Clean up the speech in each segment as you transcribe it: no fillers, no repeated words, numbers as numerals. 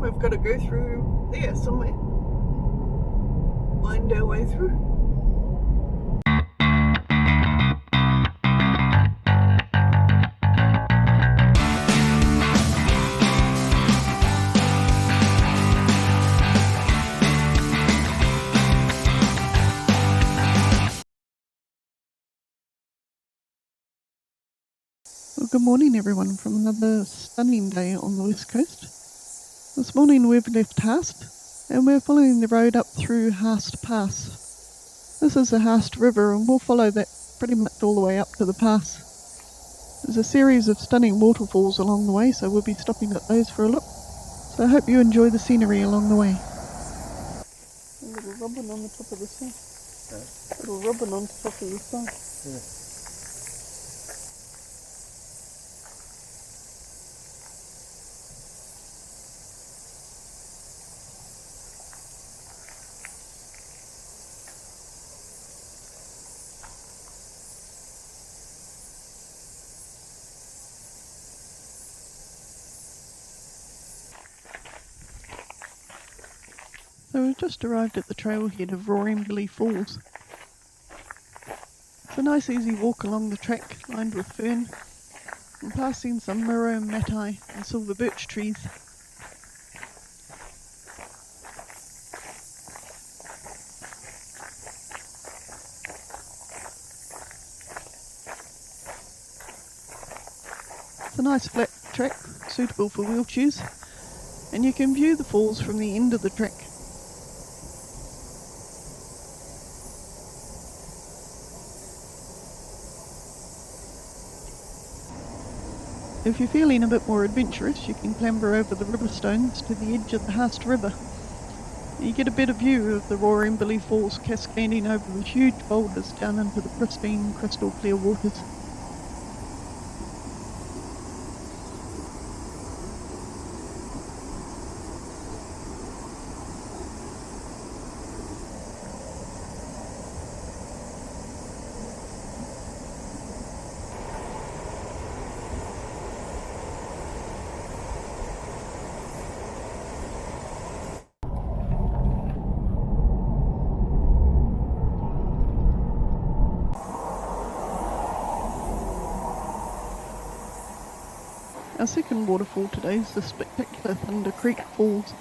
we've got to go through there somewhere. Wind our way through. Well, good morning everyone from another stunning day on the west coast. This morning we've left Haast and we're following the road up through Haast Pass. This is the Haast River and we'll follow that pretty much all the way up to the pass. There's a series of stunning waterfalls along the way, so we'll be stopping at those for a look. So I hope you enjoy the scenery along the way. A little robin on the top of the sun. A little robin on the top of the sun. Yeah. So we've just arrived at the trailhead of Roaring Billy Falls. It's a nice easy walk along the track lined with fern and passing some miro, matai and silver birch trees. It's a nice flat track suitable for wheelchairs, and you can view the falls from the end of the track. If you're feeling a bit more adventurous, you can clamber over the river stones to the edge of the Haast River. You get a better view of the Roaring Billy Falls cascading over the huge boulders down into the pristine, crystal clear waters. Our second waterfall today is the spectacular Thunder Creek Falls.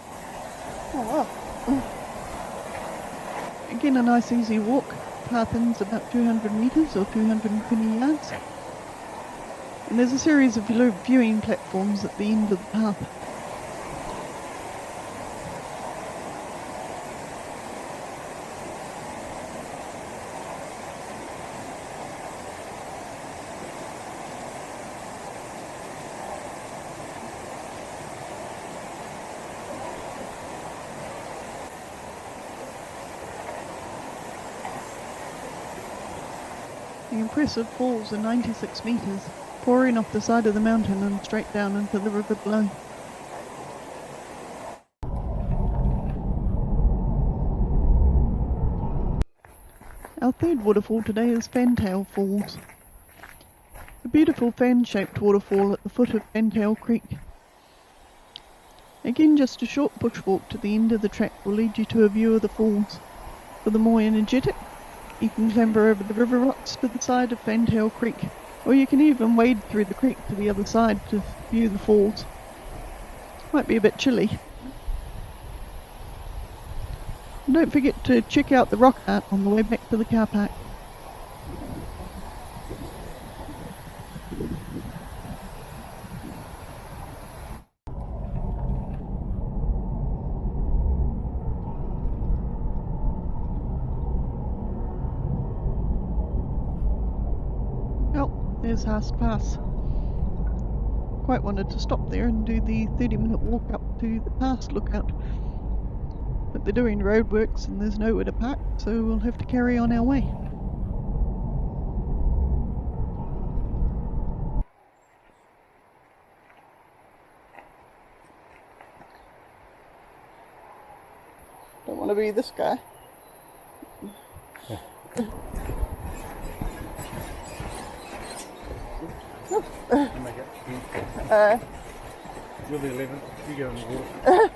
Oh wow. Again, a nice easy walk. Path ends about 200 metres or 220 yards. And there's a series of viewing platforms at the end of the path. The impressive falls are 96 metres, pouring off the side of the mountain and straight down into the river below. Our third waterfall today is Fantail Falls. A beautiful fan-shaped waterfall at the foot of Fantail Creek. Again, just a short bushwalk to the end of the track will lead you to a view of the falls. For the more energetic, you can clamber over the river rocks to the side of Fantail Creek, or you can even wade through the creek to the other side to view the falls. Might be a bit chilly. And don't forget to check out the rock art on the way back to the car park. There's Haast Pass. Quite wanted to stop there and do the 30-minute walk up to the pass lookout, but they're doing roadworks and there's nowhere to park, so we'll have to carry on our way. Don't want to be this guy. You're the 11th, you go in the water.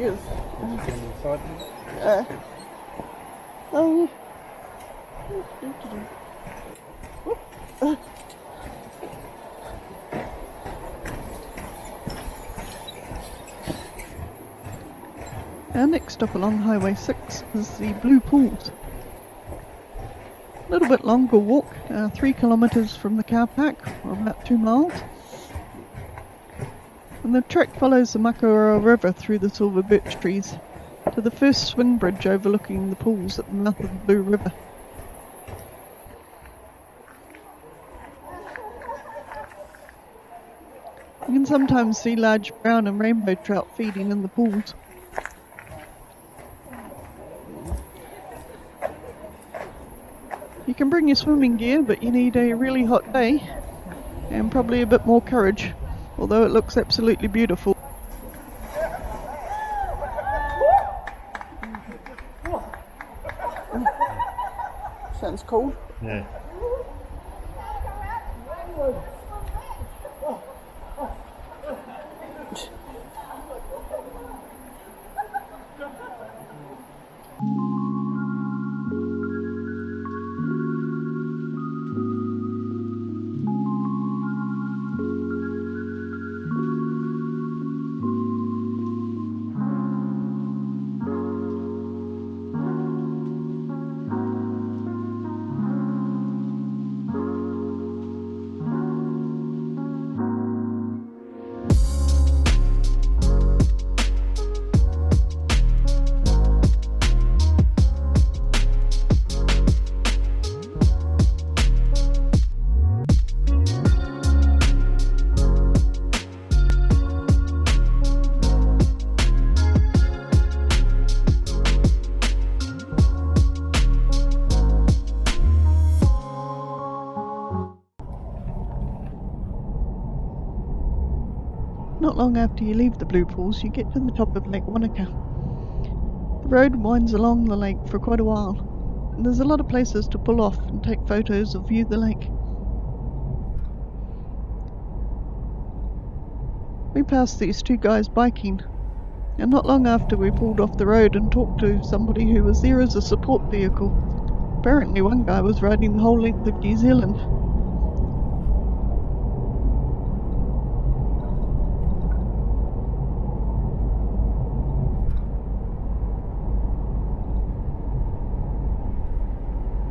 is. Inside. Oh. Our next stop along Highway 6 is the Blue Pools. A little bit longer walk, 3 kilometres from the car park, or about 2 miles. And the trek follows the Kaikoura River through the silver birch trees to the first swing bridge overlooking the pools at the mouth of the Blue River. You can sometimes see large brown and rainbow trout feeding in the pools. You can bring your swimming gear, but you need a really hot day and probably a bit more courage, although it looks absolutely beautiful. Sounds cold. Yeah. Not long after you leave the Blue Pools, you get to the top of Lake Wanaka. The road winds along the lake for quite a while, and there's a lot of places to pull off and take photos or view the lake. We passed these 2 guys biking, and not long after we pulled off the road and talked to somebody who was there as a support vehicle. Apparently one guy was riding the whole length of New Zealand.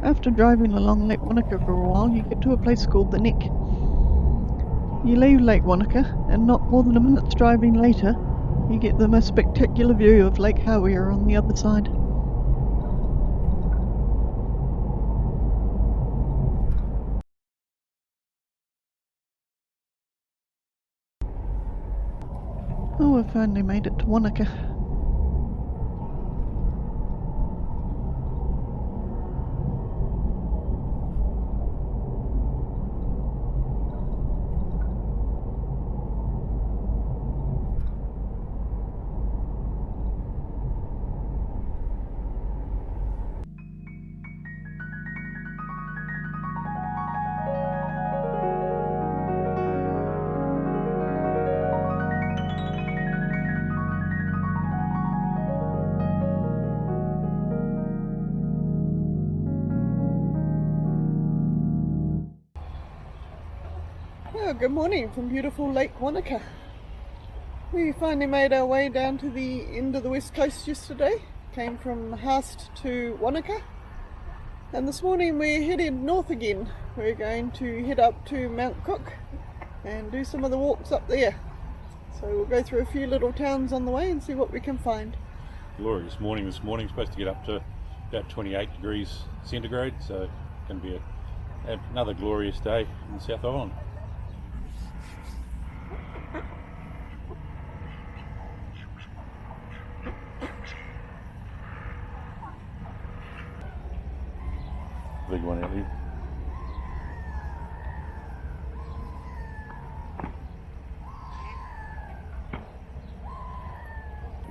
After driving along Lake Wanaka for a while, you get to a place called the Neck. You leave Lake Wanaka, and not more than a minute's driving later, you get the most spectacular view of Lake Hawea on the other side. Oh, we finally made it to Wanaka. Well, good morning from beautiful Lake Wanaka. We finally made our way down to the end of the west coast yesterday. Came from Haast to Wanaka, and this morning we're headed north again. We're going to head up to Mount Cook and do some of the walks up there. So we'll go through a few little towns on the way and see what we can find. Glorious morning this morning, supposed to get up to about 28 degrees centigrade, so it's going to be another glorious day in the South Island. Big one out here.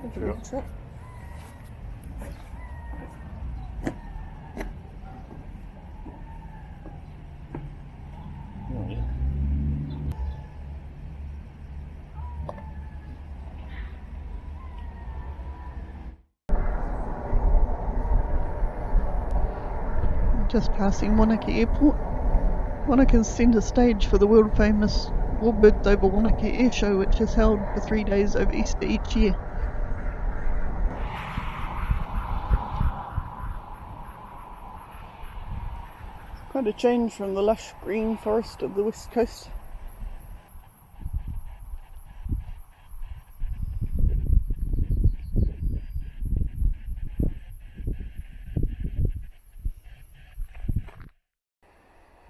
That's a little trip. Oh, yeah. just passing Wanaka Airport. Wanaka's centre stage for the world famous Warbirds over Wanaka air show, which is held for 3 days over Easter each year. Quite a change from the lush green forest of the west coast.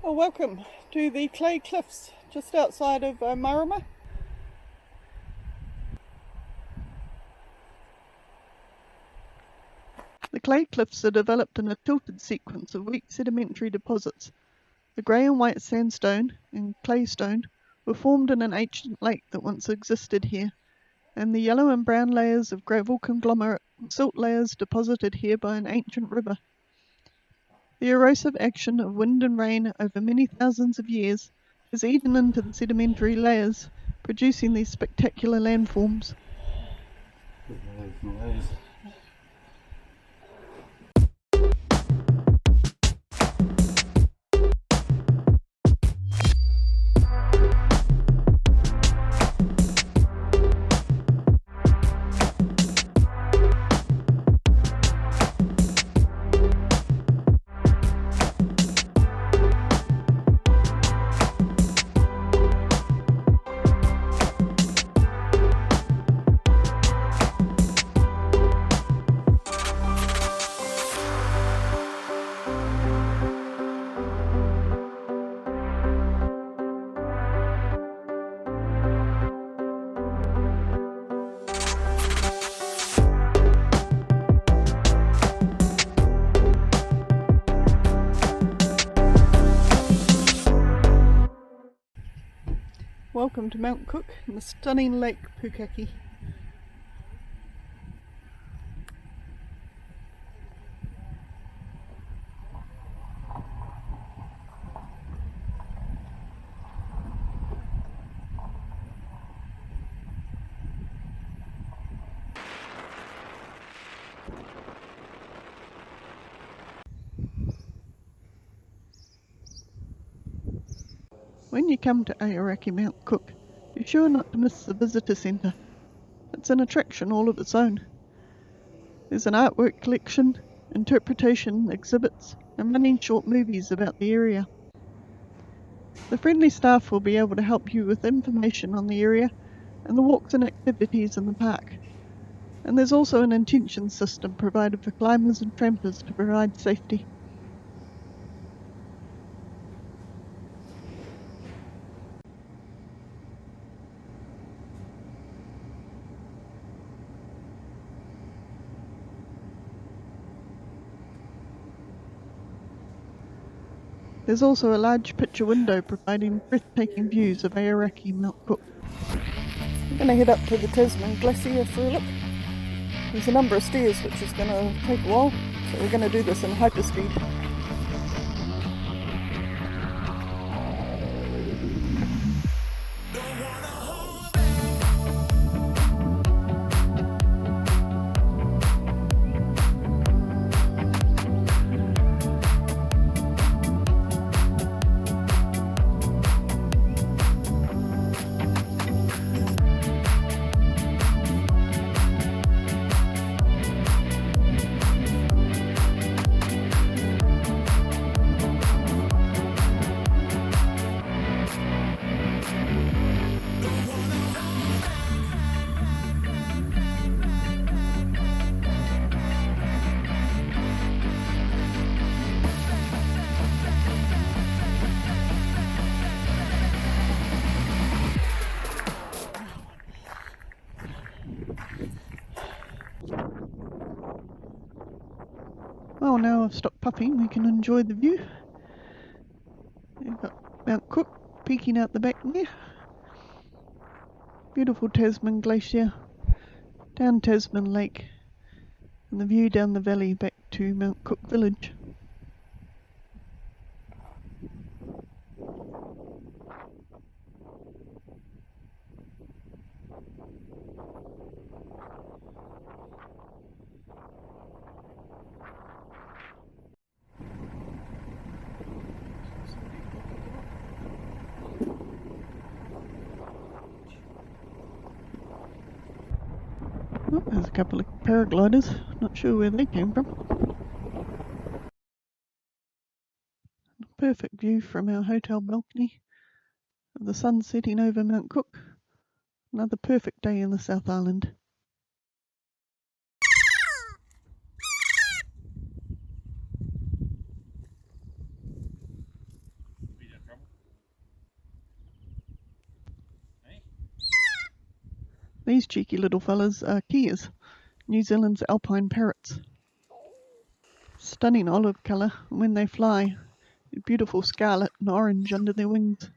Well, welcome to the clay cliffs just outside of Omarama. The clay cliffs are developed in a tilted sequence of weak sedimentary deposits. The grey and white sandstone and claystone were formed in an ancient lake that once existed here, and the yellow and brown layers of gravel conglomerate were silt layers deposited here by an ancient river. The erosive action of wind and rain over many thousands of years has eaten into the sedimentary layers, producing these spectacular landforms. Welcome to Mount Cook and the stunning Lake Pukaki. When you come to Aoraki Mount Cook, be sure not to miss the visitor centre. It's an attraction all of its own. There's an artwork collection, interpretation exhibits, and running short movies about the area. The friendly staff will be able to help you with information on the area and the walks and activities in the park. And there's also an intention system provided for climbers and trampers to provide safety. There's also a large picture window providing breathtaking views of Aoraki Mount Cook. We're going to head up to the Tasman Glacier for a look. There's a number of stairs which is going to take a while, so we're going to do this in hyperspeed. Well, now I've stopped puffing, we can enjoy the view. We've got Mount Cook peeking out the back there. Beautiful Tasman Glacier, down Tasman Lake, and the view down the valley back to Mount Cook village. There's a couple of paragliders, not sure where they came from. Perfect view from our hotel balcony of the sun setting over Mount Cook. Another perfect day in the South Island. These cheeky little fellas are keas, New Zealand's alpine parrots. Stunning olive colour, and when they fly, beautiful scarlet and orange under their wings.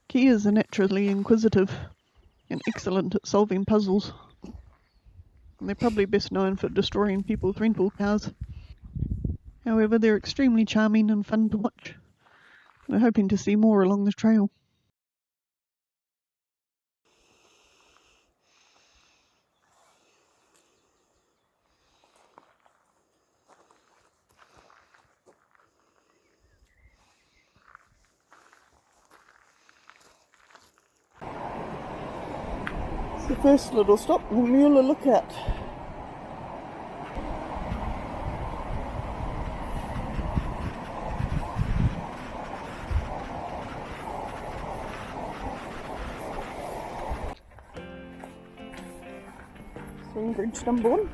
Keas are naturally inquisitive and excellent at solving puzzles. And they're probably best known for destroying people's rental cars. However, they're extremely charming and fun to watch. We're hoping to see more along the trail. It's the first little stop, the Mueller Lookout. Swing bridge number 1.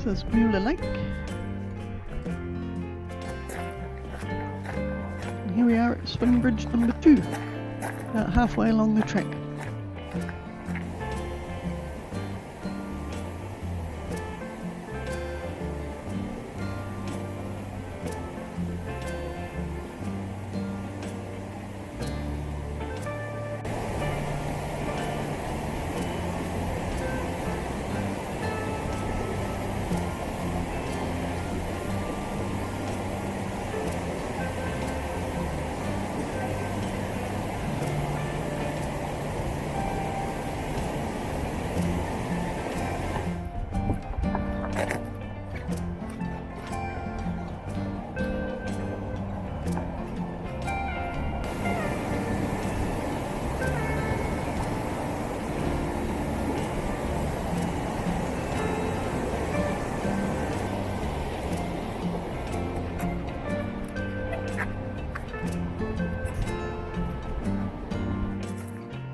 This is Mueller Lake. And here we are at swing bridge number 2, about halfway along the track.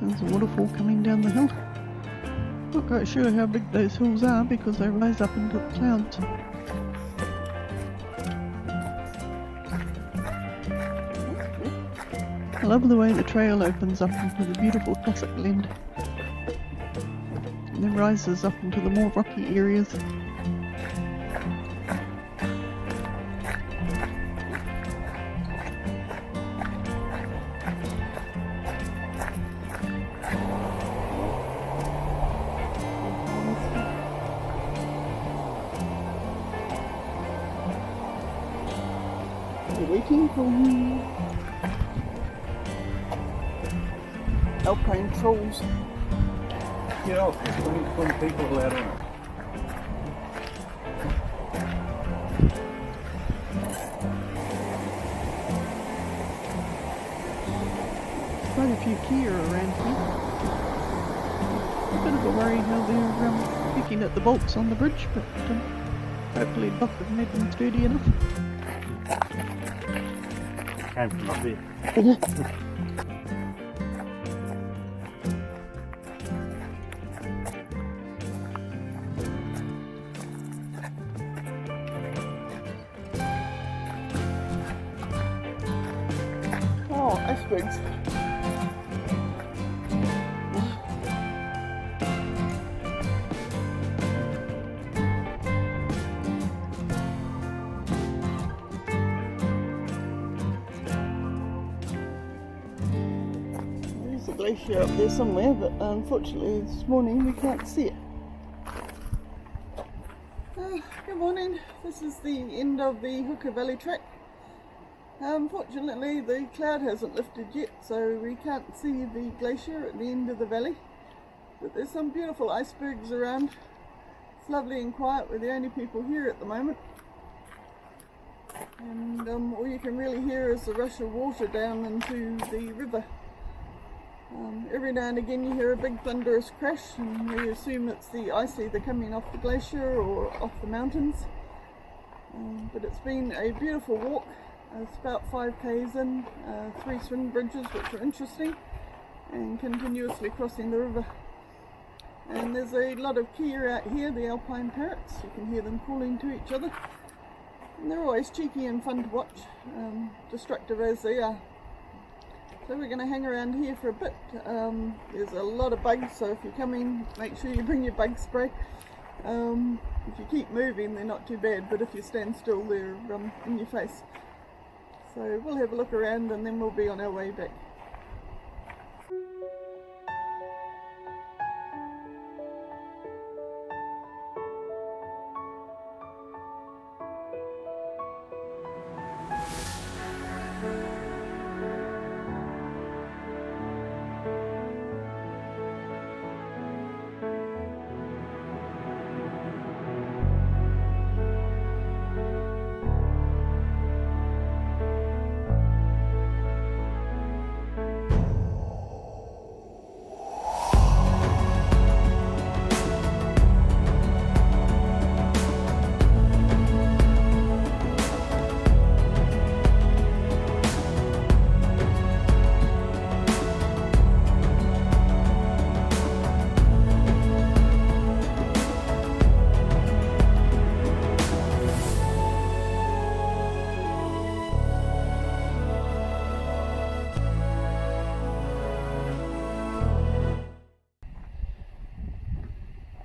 There's a waterfall coming down the hill. Not quite sure how big those hills are because they rise up into the clouds. I love the way the trail opens up into the beautiful tussock land and then rises up into the more rocky areas. Waiting for me. Alpine trolls. Yeah, 20 people allowed in. quite a few kia around here. A bit of a worry how they're picking at the bolts on the bridge, but hopefully Doc has made them sturdy enough. Came from up there. Oh, icebergs. There's a glacier up there somewhere, but unfortunately this morning we can't see it. Good morning. This is the end of the Hooker Valley trek. Unfortunately the cloud hasn't lifted yet, so we can't see the glacier at the end of the valley, but there's some beautiful icebergs around. It's lovely and quiet. We're the only people here at the moment, and all you can really hear is the rush of water down into the river. Every now and again you hear a big thunderous crash, and we assume it's the ice either coming off the glacier or off the mountains. But it's been a beautiful walk. It's about 5 k's in, 3 swing bridges which are interesting, and continuously crossing the river. And there's a lot of kia out here, the alpine parrots. You can hear them calling to each other, and they're always cheeky and fun to watch, destructive as they are. So we're going to hang around here for a bit. There's a lot of bugs, so if you're coming, make sure you bring your bug spray. If you keep moving they're not too bad, but if you stand still they're in your face. So we'll have a look around and then we'll be on our way back.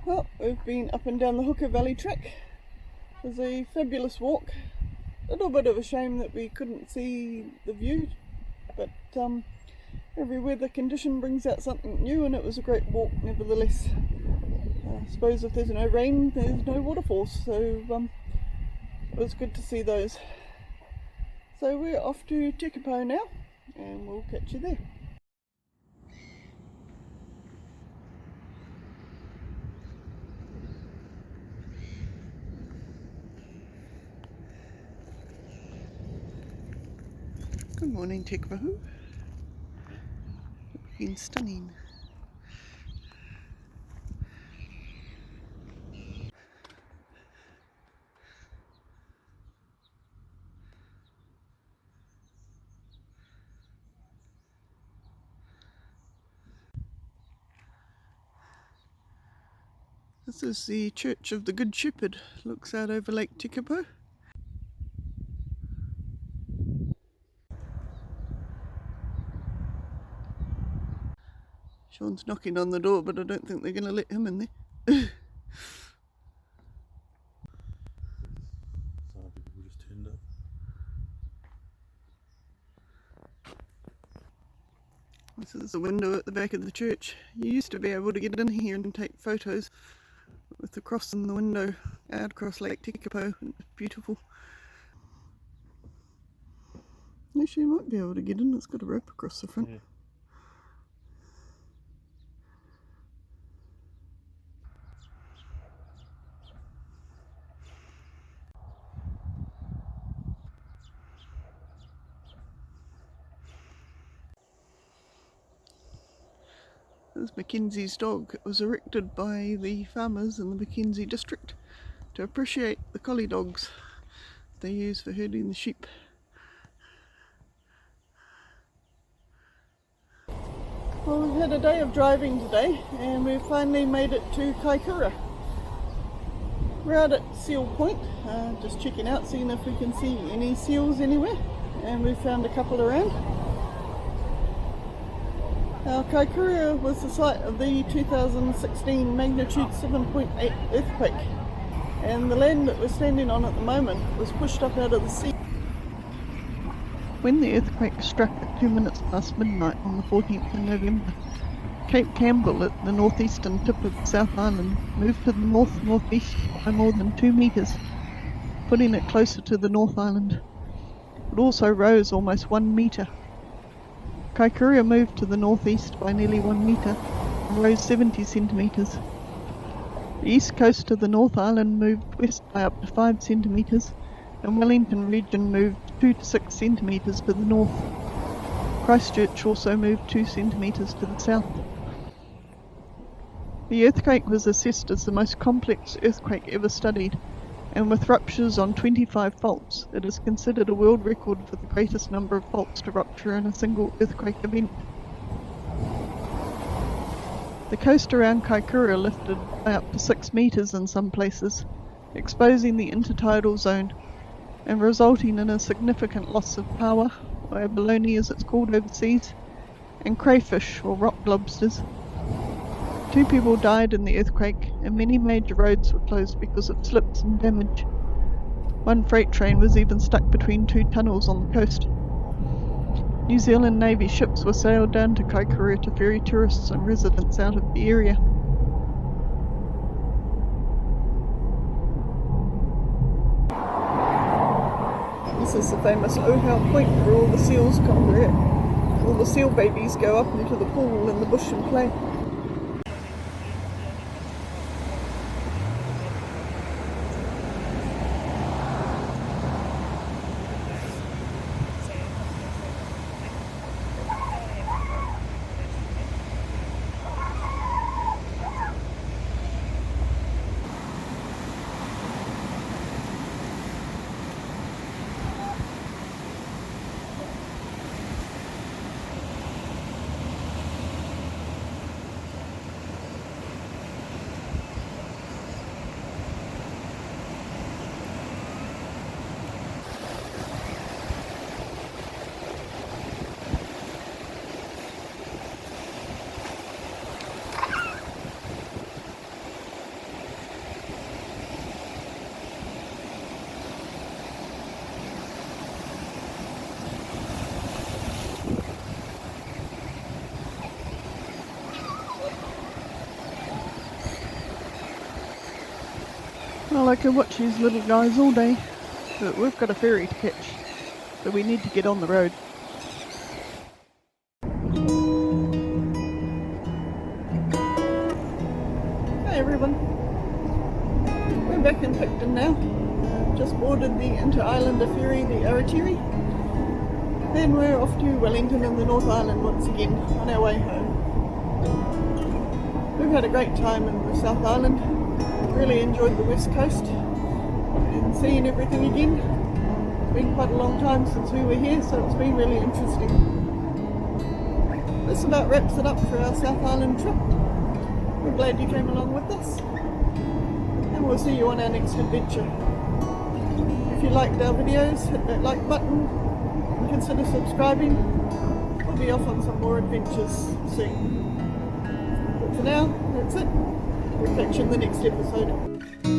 Well, we've been up and down the Hooker Valley trek. It was a fabulous walk. A little bit of a shame that we couldn't see the view, but every weather condition brings out something new, and it was a great walk nevertheless. I suppose if there's no rain, there's no waterfalls, so it was good to see those. So we're off to Tekapo now, and we'll catch you there. Good morning, Tekapo. Looking stunning. This is the Church of the Good Shepherd. Looks out over Lake Tekapo. Sean's knocking on the door, but I don't think they're going to let him in there. Some people just turned up. This is the window at the back of the church. You used to be able to get in here and take photos with the cross in the window out across Lake Tekapo. It's beautiful. Actually, you might be able to get in. It's got a rope across the front. Yeah. This is Mackenzie's dog. It was erected by the farmers in the Mackenzie district to appreciate the collie dogs they use for herding the sheep. Well, we've had a day of driving today and we've finally made it to Kaikoura. We're out at Seal Point, just checking out, seeing if we can see any seals anywhere, and we've found a couple around. Now, Kaikoura was the site of the 2016 magnitude 7.8 earthquake, and the land that we're standing on at the moment was pushed up out of the sea. When the earthquake struck at 2 minutes past midnight on the 14th of November, Cape Campbell at the northeastern tip of the South Island moved to the north-northeast by more than 2 metres, putting it closer to the North Island. It also rose almost 1 metre. Kaikoura moved to the northeast by nearly 1 metre and rose 70 centimetres. The east coast of the North Island moved west by up to 5 centimetres, and Wellington region moved 2 to 6 centimetres to the north. Christchurch also moved 2 centimetres to the south. The earthquake was assessed as the most complex earthquake ever studied, and with ruptures on 25 faults, it is considered a world record for the greatest number of faults to rupture in a single earthquake event. The coast around Kaikoura lifted by up to 6 metres in some places, exposing the intertidal zone and resulting in a significant loss of paua, or abalone as it's called overseas, and crayfish or rock lobsters. 2 people died in the earthquake, and many major roads were closed because of slips and damage. 1 freight train was even stuck between 2 tunnels on the coast. New Zealand Navy ships were sailed down to Kaikoura to ferry tourists and residents out of the area. This is the famous Ohau Point where all the seals congregate. All the seal babies go up into the pool in the bush and play. Well, I could watch these little guys all day, but we've got a ferry to catch, so we need to get on the road. Hey everyone, we're back in Picton now. Just boarded the inter-islander ferry, the Aoraki, and we're off to Wellington and the North Island once again on our way home. We've had a great time in the South Island. Really enjoyed the west coast and seeing everything again. It's been quite a long time since we were here, so it's been really interesting. This about wraps it up for our South Island trip. We're glad you came along with us, and we'll see you on our next adventure. If you liked our videos, hit that like button and consider subscribing. We'll be off on some more adventures soon. But for now, that's it. We'll catch you in the next episode.